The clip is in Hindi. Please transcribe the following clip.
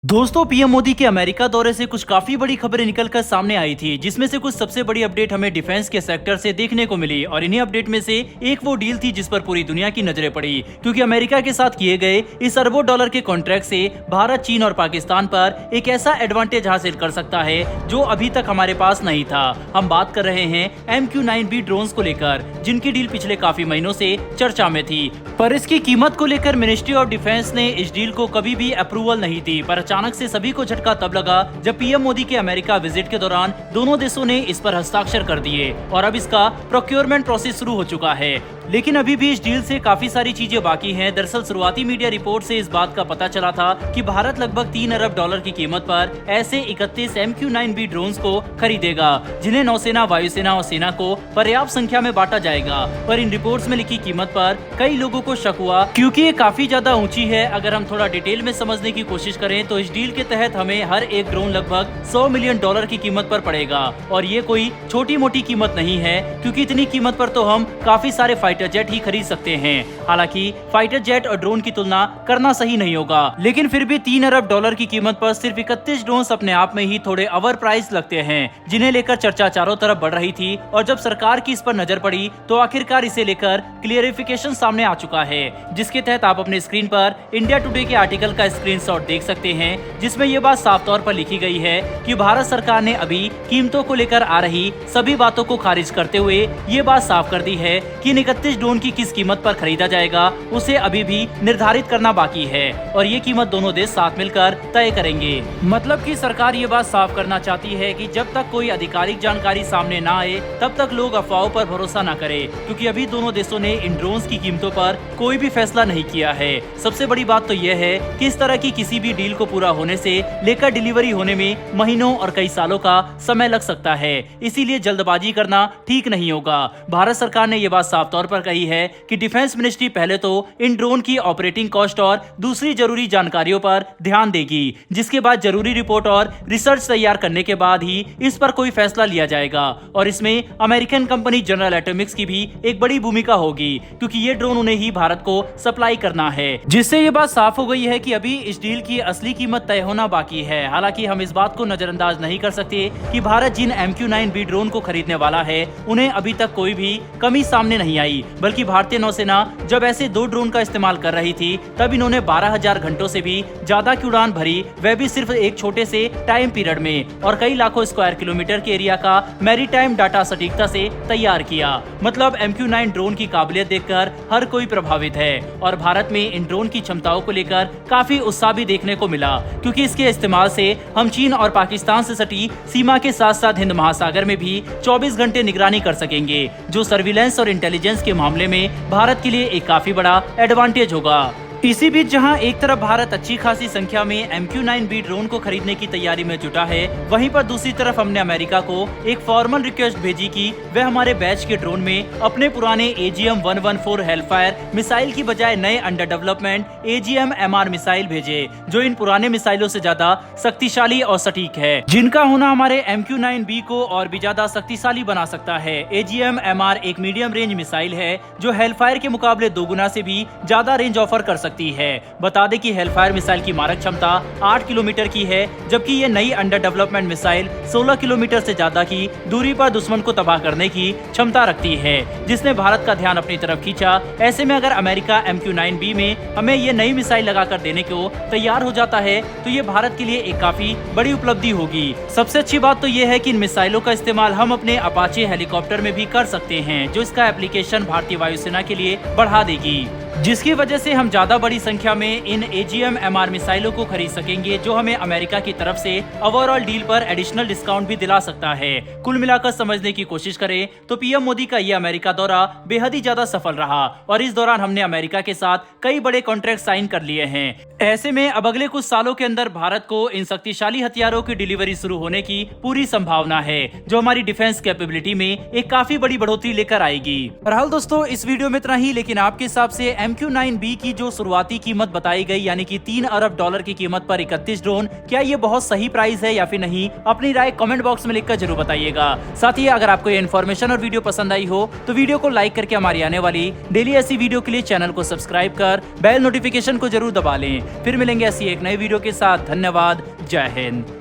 दोस्तों, पीएम मोदी के अमेरिका दौरे से कुछ काफी बड़ी खबरें निकलकर सामने आई थी, जिसमें से कुछ सबसे बड़ी अपडेट हमें डिफेंस के सेक्टर से देखने को मिली। और इन्हीं अपडेट में से एक वो डील थी जिस पर पूरी दुनिया की नजरें पड़ी, क्योंकि अमेरिका के साथ किए गए इस अरबों डॉलर के कॉन्ट्रैक्ट से भारत, चीन और पाकिस्तान पर एक ऐसा एडवांटेज हासिल कर सकता है जो अभी तक हमारे पास नहीं था। हम बात कर रहे हैं MQ-9B ड्रोन्स को लेकर, जिनकी डील पिछले काफी महीनों से चर्चा में थी, पर इसकी कीमत को लेकर मिनिस्ट्री ऑफ डिफेंस ने इस डील को कभी भी अप्रूवल नहीं दी। पर अचानक से सभी को झटका तब लगा जब पीएम मोदी के अमेरिका विजिट के दौरान दोनों देशों ने इस पर हस्ताक्षर कर दिए और अब इसका प्रोक्योरमेंट प्रोसेस शुरू हो चुका है। लेकिन अभी भी इस डील से काफी सारी चीजें बाकी हैं। दरअसल शुरुआती मीडिया रिपोर्ट से इस बात का पता चला था कि भारत लगभग 3 अरब डॉलर की कीमत पर ऐसे 31 MQ-9B ड्रोन्स को खरीदेगा, जिन्हें नौसेना, वायुसेना और सेना को पर्याप्त संख्या में बांटा जाएगा। पर इन रिपोर्ट्स में लिखी कीमत पर कई लोगों को शक हुआ, क्योंकि ये काफी ज्यादा ऊंची है। अगर हम थोड़ा डिटेल में समझने की कोशिश करें तो इस डील के तहत हमें हर एक ड्रोन लगभग 100 मिलियन डॉलर की कीमत पर पड़ेगा। और ये कोई छोटी मोटी कीमत नहीं है, क्योंकि इतनी कीमत पर तो हम काफी सारे फाइटर जेट ही खरीद सकते हैं। हालांकि फाइटर जेट और ड्रोन की तुलना करना सही नहीं होगा, लेकिन फिर भी 3 अरब डॉलर की कीमत पर सिर्फ 31 ड्रोन अपने आप में ही थोड़े ओवर प्राइस लगते हैं, जिन्हें लेकर चर्चा चारों तरफ बढ़ रही थी। और जब सरकार की इस पर नजर पड़ी तो आखिरकार इसे लेकर क्लियरिफिकेशन सामने आ चुका है, जिसके तहत आप अपने स्क्रीन पर इंडिया टुडे के आर्टिकल का स्क्रीनशॉट देख सकते हैं, जिसमें यह बात साफ तौर पर लिखी गई है कि भारत सरकार ने अभी कीमतों को लेकर आ रही सभी बातों को खारिज करते हुए ये बात साफ कर दी है कि 31 ड्रोन की किस कीमत पर खरीदा जाएगा उसे अभी भी निर्धारित करना बाकी है, और ये कीमत दोनों देश साथ मिलकर तय करेंगे। मतलब कि सरकार ये बात साफ करना चाहती है कि जब तक कोई आधिकारिक जानकारी सामने ना आए तब तक लोग अफवाहों पर भरोसा न करें, क्योंकि अभी दोनों देशों ने इन ड्रोन्स की कीमतों पर कोई भी फैसला नहीं किया है। सबसे बड़ी बात तो यह है कि इस तरह की किसी भी डील को पूरा होने से लेकर डिलीवरी होने में महीनों और कई सालों का समय लग सकता है, इसीलिए जल्दबाजी करना ठीक नहीं होगा। भारत सरकार ने यह बात साफ तौर पर कही है कि डिफेंस मिनिस्ट्री पहले तो इन ड्रोन की ऑपरेटिंग कॉस्ट और दूसरी जरूरी जानकारियों पर ध्यान देगी, जिसके बाद जरूरी रिपोर्ट और रिसर्च तैयार करने के बाद ही इस पर कोई फैसला लिया जाएगा। और इसमें अमेरिकन कंपनी जनरल एटॉमिक्स की भी एक बड़ी भूमिका होगी, क्योंकि ये ड्रोन उन्हें ही भारत को सप्लाई करना है, जिससे ये बात साफ हो गई है कि अभी इस डील की असली कीमत तय होना बाकी है। हालांकि हम इस बात को नजरअंदाज नहीं कर सकते कि भारत जिन MQ-9B ड्रोन को खरीदने वाला है उन्हें अभी तक कोई भी कमी सामने नहीं आई, बल्कि भारतीय नौसेना जब ऐसे 2 ड्रोन का इस्तेमाल कर रही थी तब इन्होंने 12,000 घंटों से भी ज्यादा की उड़ान भरी, वह भी सिर्फ एक छोटे से टाइम पीरियड में, और कई लाखों स्क्वायर किलोमीटर के एरिया का मैरीटाइम डाटा सटीकता से तैयार किया। मतलब MQ-9 ड्रोन की काबिलियत देखकर हर कोई प्रभावित है, और भारत में इन ड्रोन की क्षमताओं को लेकर काफी उत्साह भी देखने को मिला, क्योंकि इसके इस्तेमाल से हम चीन और पाकिस्तान से सटी सीमा के साथ साथ हिंद महासागर में भी 24 घंटे निगरानी कर सकेंगे, जो सर्विलेंस और इंटेलिजेंस के मामले में भारत के लिए एक काफी बड़ा एडवांटेज होगा। इसी बीच जहां एक तरफ भारत अच्छी खासी संख्या में MQ-9B ड्रोन को खरीदने की तैयारी में जुटा है, वहीं पर दूसरी तरफ हमने अमेरिका को एक फॉर्मल रिक्वेस्ट भेजी कि वह हमारे बैच के ड्रोन में अपने पुराने AGM-114 हेलफायर मिसाइल की बजाय नए अंडर डेवलपमेंट AGM-MR मिसाइल भेजे, जो इन पुराने मिसाइलों से ज्यादा शक्तिशाली और सटीक है, जिनका होना हमारे MQ-9B को और भी ज्यादा शक्तिशाली बना सकता है। AGM-MR एक मीडियम रेंज मिसाइल है जो हेलफायर के मुकाबले 2 गुना से भी ज्यादा रेंज ऑफर कर सकती है। बता दें कि हेलफायर मिसाइल की मारक क्षमता 8 किलोमीटर की है, जबकि ये नई अंडर डेवलपमेंट मिसाइल 16 किलोमीटर से ज्यादा की दूरी पर दुश्मन को तबाह करने की क्षमता रखती है, जिसने भारत का ध्यान अपनी तरफ खींचा। ऐसे में अगर अमेरिका MQ-9B में हमें ये नई मिसाइल लगाकर देने को तैयार हो जाता है तो ये भारत के लिए एक काफी बड़ी उपलब्धि होगी। सबसे अच्छी बात तो ये है कि इन मिसाइलों का इस्तेमाल हम अपने अपाचे हेलीकॉप्टर में भी कर सकते हैं, जो इसका एप्लीकेशन भारतीय वायुसेना के लिए बढ़ा देगी, जिसकी वजह से हम ज्यादा बड़ी संख्या में इन AGM-MR मिसाइलों को खरीद सकेंगे, जो हमें अमेरिका की तरफ से ओवरऑल डील पर एडिशनल डिस्काउंट भी दिला सकता है। कुल मिलाकर समझने की कोशिश करें तो पीएम मोदी का ये अमेरिका दौरा बेहद ही ज्यादा सफल रहा, और इस दौरान हमने अमेरिका के साथ कई बड़े कॉन्ट्रैक्ट साइन कर लिए हैं। ऐसे में अब अगले कुछ सालों के अंदर भारत को इन शक्तिशाली हथियारों की डिलीवरी शुरू होने की पूरी संभावना है, जो हमारी डिफेंस कैपेबिलिटी में एक काफी बड़ी बढ़ोतरी लेकर आएगी। बहरहाल दोस्तों, इस वीडियो में इतना ही, लेकिन आपके हिसाब से MQ-9B की जो शुरुआती कीमत बताई गई यानी कि 3 अरब डॉलर की कीमत पर 31 ड्रोन, क्या ये बहुत सही प्राइस है या फिर नहीं? अपनी राय कमेंट बॉक्स में लिखकर जरूर बताइएगा। साथ ही अगर आपको ये इन्फॉर्मेशन और वीडियो पसंद आई हो तो वीडियो को लाइक करके हमारी आने वाली डेली ऐसी वीडियो के लिए चैनल को सब्सक्राइब कर बेल नोटिफिकेशन को जरूर दबा लें। फिर मिलेंगे ऐसी एक नई वीडियो के साथ। धन्यवाद। जय हिंद।